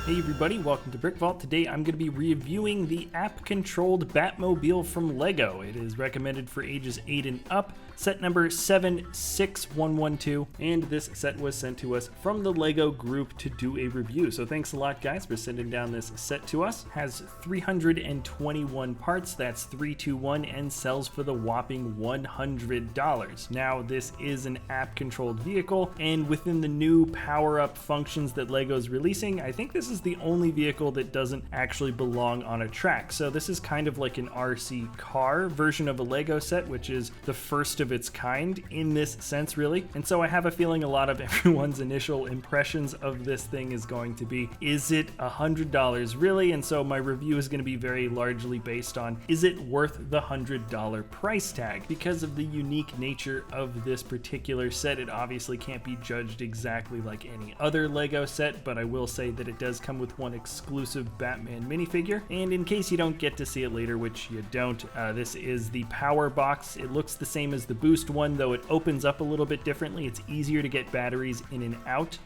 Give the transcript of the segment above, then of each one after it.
Hey everybody, welcome to BrickVault. Today I'm going to be reviewing the app-controlled Batmobile from LEGO. It is recommended for ages 8 and up, set number 76112, and this set was sent to us from the LEGO group to do a review. So thanks a lot guys for sending down this set to us. It has 321 parts, that's 321, and sells for the whopping $100. Now this is an app-controlled vehicle, and within the new power-up functions that LEGO's releasing, I think this is the only vehicle that doesn't actually belong on a track. So this is kind of like an RC car version of a LEGO set, which is the first of its kind in this sense, really. And so I have a feeling a lot of everyone's initial impressions of this thing is going to be, is it $100 really? And so my review is going to be very largely based on, is it worth the $100 price tag? Because of the unique nature of this particular set, it obviously can't be judged exactly like any other LEGO set, but I will say that it does come with one exclusive Batman minifigure, and in case you don't get to see it later, which you don't, this is the power box. It looks the same as the boost one, though it opens up a little bit differently. It's easier to get batteries in and out.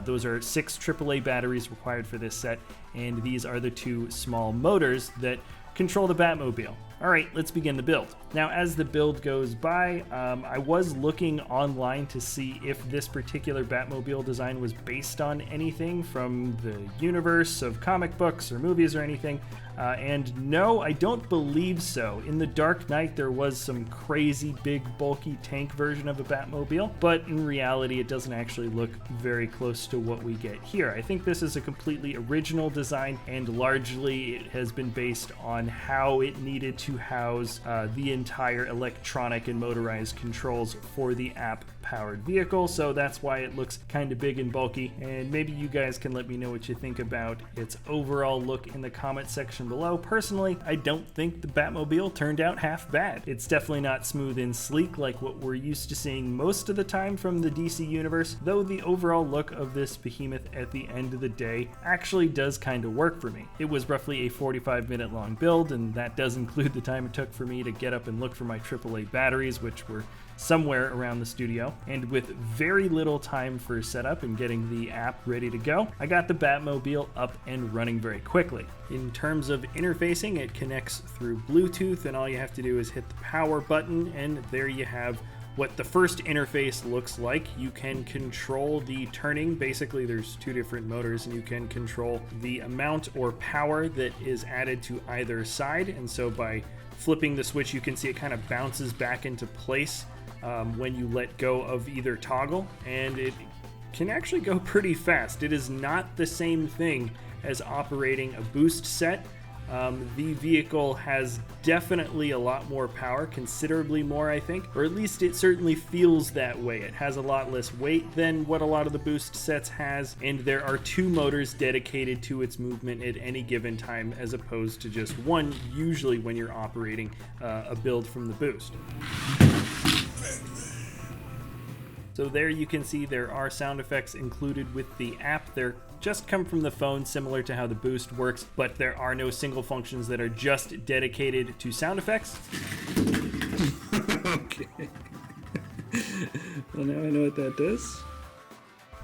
Those are 6 AAA batteries required for this set, and these are the 2 small motors that control the Batmobile. Alright, let's begin the build. Now as the build goes by, I was looking online to see if this particular Batmobile design was based on anything from the universe of comic books or movies or anything, and no, I don't believe so. In The Dark Knight there was some crazy big bulky tank version of a Batmobile, but in reality it doesn't actually look very close to what we get here. I think this is a completely original design, and largely it has been based on how it needed to house the entire electronic and motorized controls for the app-powered vehicle, so that's why it looks kind of big and bulky. And maybe you guys can let me know what you think about its overall look in the comment section below. Personally, I don't think the Batmobile turned out half bad. It's definitely not smooth and sleek like what we're used to seeing most of the time from the DC universe, though the overall look of this behemoth at the end of the day actually does kind of work for me. It was roughly a 45-minute long build, and that does include the time it took for me to get up and look for my AAA batteries, which were somewhere around the studio. And with very little time for setup and getting the app ready to go, I got the Batmobile up and running very quickly. In terms of interfacing, it connects through Bluetooth, and all you have to do is hit the power button, and there you have what the first interface looks like. You can control the turning. Basically, there's 2 different motors, and you can control the amount or power that is added to either side. And so by flipping the switch, you can see it kind of bounces back into place when you let go of either toggle, and it can actually go pretty fast. It is not the same thing as operating a boost set. The vehicle has definitely a lot more power, considerably more I think, or at least it certainly feels that way. It has a lot less weight than what a lot of the boost sets has, and there are 2 motors dedicated to its movement at any given time as opposed to just one usually when you're operating a build from the boost. So there you can see there are sound effects included with the app. They're just come from the phone, similar to how the boost works, but there are no single functions that are just dedicated to sound effects. Okay. Well, now I know what that does.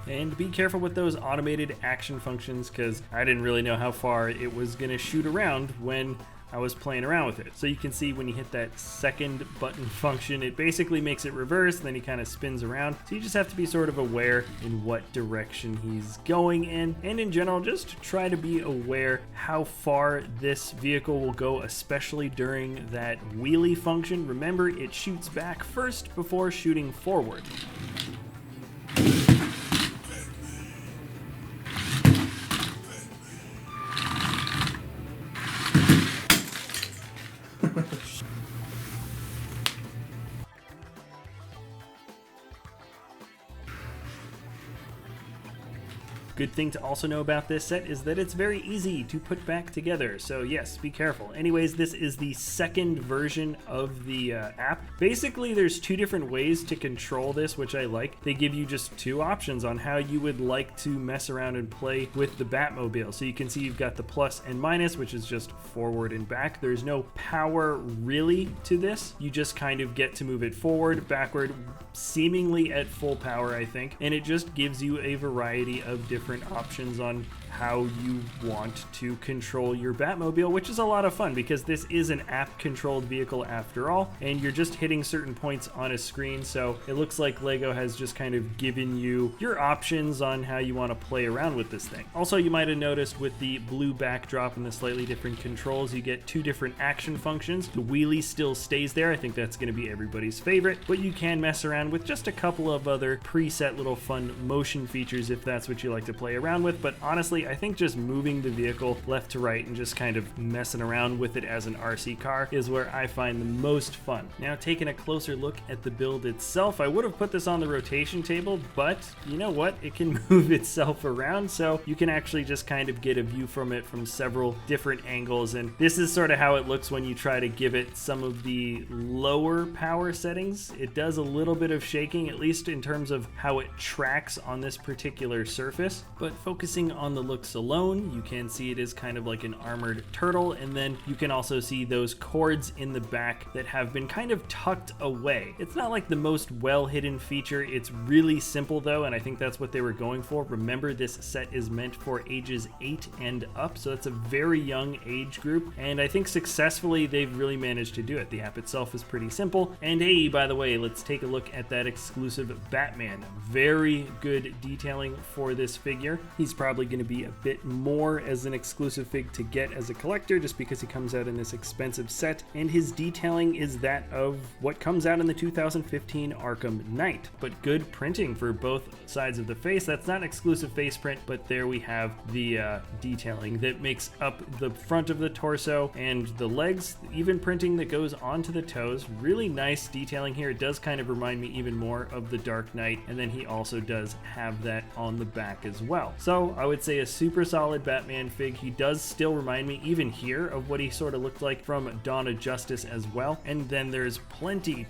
And be careful with those automated action functions, because I didn't really know how far it was going to shoot around when I was playing around with it. So you can see when you hit that second button function, it basically makes it reverse, and then he kind of spins around. So you just have to be sort of aware in what direction he's going in. And in general, just try to be aware how far this vehicle will go, especially during that wheelie function. Remember, it shoots back first before shooting forward. Good thing to also know about this set is that it's very easy to put back together, so yes, be careful. Anyways, this is the second version of the app. Basically, there's 2 different ways to control this, which I like. They give you just 2 options on how you would like to mess around and play with the Batmobile. So you can see you've got the plus and minus, which is just forward and back. There's no power really to this. You just kind of get to move it forward, backward, seemingly at full power, I think, and it just gives you a variety of different different options on how you want to control your Batmobile, which is a lot of fun because this is an app-controlled vehicle after all, and you're just hitting certain points on a screen, so it looks like Lego has just kind of given you your options on how you want to play around with this thing. Also, you might have noticed with the blue backdrop and the slightly different controls, you get two different action functions. The wheelie still stays there. I think that's going to be everybody's favorite, but you can mess around with just a couple of other preset little fun motion features if that's what you like to play around with. But honestly, I think just moving the vehicle left to right and just kind of messing around with it as an RC car is where I find the most fun. Now, taking a closer look at the build itself, I would have put this on the rotation table, but you know what? It can move itself around, so you can actually just kind of get a view from it from several different angles, and this is sort of how it looks when you try to give it some of the lower power settings. It does a little bit of shaking, at least in terms of how it tracks on this particular surface, but focusing on the looks alone, you can see it is kind of like an armored turtle, and then you can also see those cords in the back that have been kind of tucked away. It's not like the most well-hidden feature. It's really simple though, and I think that's what they were going for. Remember, this set is meant for ages 8 and up, so it's a very young age group, and I think successfully they've really managed to do it. The app itself is pretty simple, and hey, by the way, let's take a look at that exclusive Batman. Very good detailing for this figure. He's probably going to be a bit more as an exclusive fig to get as a collector just because he comes out in this expensive set, and his detailing is that of what comes out in the 2015 Arkham Knight, but good printing for both sides of the face. That's not exclusive face print, but there we have the detailing that makes up the front of the torso and the legs, even printing that goes onto the toes. Really nice detailing here. It does kind of remind me even more of the Dark Knight, and then he also does have that on the back as well. So I would say a super solid Batman fig. He does still remind me even here of what he sort of looked like from Dawn of Justice as well, and then there's plenty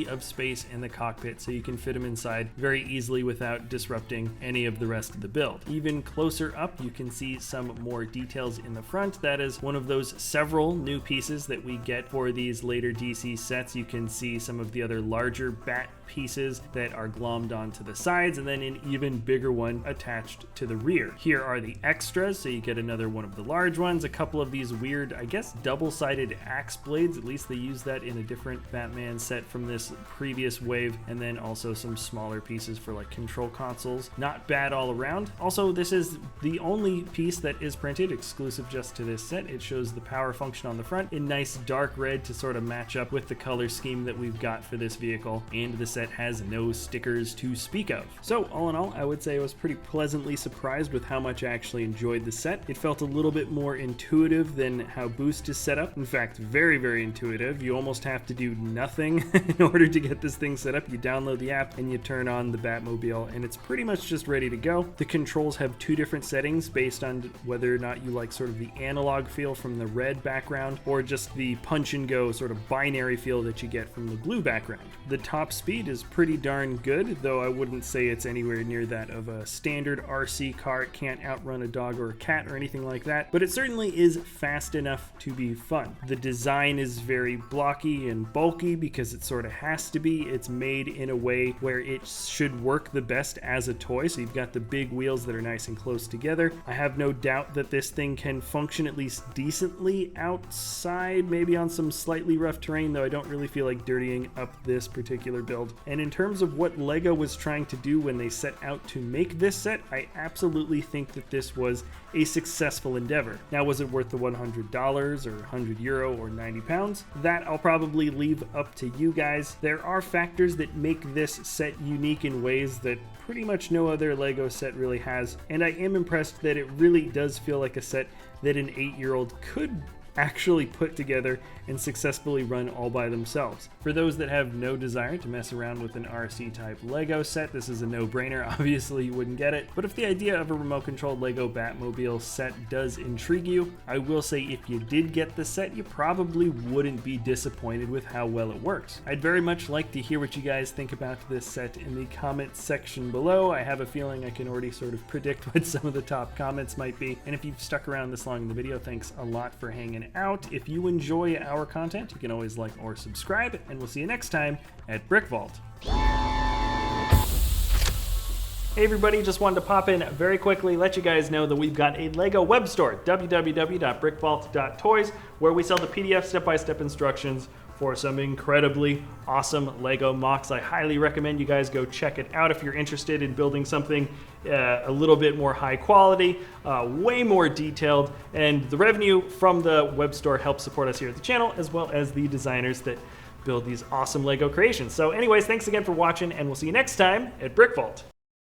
of space in the cockpit, so you can fit him inside very easily without disrupting any of the rest of the build. Even closer up, you can see some more details in the front. That is one of those several new pieces that we get for these later DC sets. You can see some of the other larger bat pieces that are glommed onto the sides, and then an even bigger one attached to the rear. Here are the extras, so you get another one of the large ones, a couple of these weird, I guess, double-sided axe blades. At least they use that in a different Batman set from this previous wave, and then also some smaller pieces for like control consoles. Not bad all around. Also, this is the only piece that is printed exclusive just to this set. It shows the power function on the front in nice dark red to sort of match up with the color scheme that we've got for this vehicle, and the set has no stickers to speak of. So all in all, I would say I was pretty pleasantly surprised with how much I actually enjoyed the set. It felt a little bit more intuitive than how Boost is set up. In fact, very intuitive. You almost have to do nothing in order to get this thing set up. You download the app and you turn on the Batmobile, and it's pretty much just ready to go. The controls have two different settings based on whether or not you like sort of the analog feel from the red background or just the punch and go sort of binary feel that you get from the blue background. The top speed is pretty darn good, though I wouldn't say it's anywhere near that of a standard RC car. It can't outrun a dog or a cat or anything like that, but it certainly is fast enough to be fun. The design is very blocky and bulky because it sort of has to be. It's made in a way where it should work the best as a toy, so you've got the big wheels that are nice and close together. I have no doubt that this thing can function at least decently outside, maybe on some slightly rough terrain, though I don't really feel like dirtying up this particular build. And in terms of what Lego was trying to do when they set out to make this set, I absolutely think that this was a successful endeavor. Now, was it worth the $100 or €100 or £90? That I'll probably leave up to you guys. There are factors that make this set unique in ways that pretty much no other Lego set really has, and I am impressed that it really does feel like a set that an 8-year-old could actually put together and successfully run all by themselves. For those that have no desire to mess around with an RC type Lego set, this is a no-brainer. Obviously you wouldn't get it, but if the idea of a remote controlled Lego Batmobile set does intrigue you, I will say if you did get the set, you probably wouldn't be disappointed with how well it works. I'd very much like to hear what you guys think about this set in the comments section below. I have a feeling I can already sort of predict what some of the top comments might be, and if you've stuck around this long in the video, thanks a lot for hanging out. If you enjoy our content, you can always like or subscribe, and we'll see you next time at BrickVault. Hey everybody, just wanted to pop in very quickly, let you guys know that we've got a LEGO web store, www.brickvault.toys, where we sell the PDF step-by-step instructions for some incredibly awesome LEGO MOCs. I highly recommend you guys go check it out if you're interested in building something a little bit more high quality, way more detailed, and the revenue from the web store helps support us here at the channel, as well as the designers that build these awesome LEGO creations. So anyways, thanks again for watching, and we'll see you next time at BrickVault.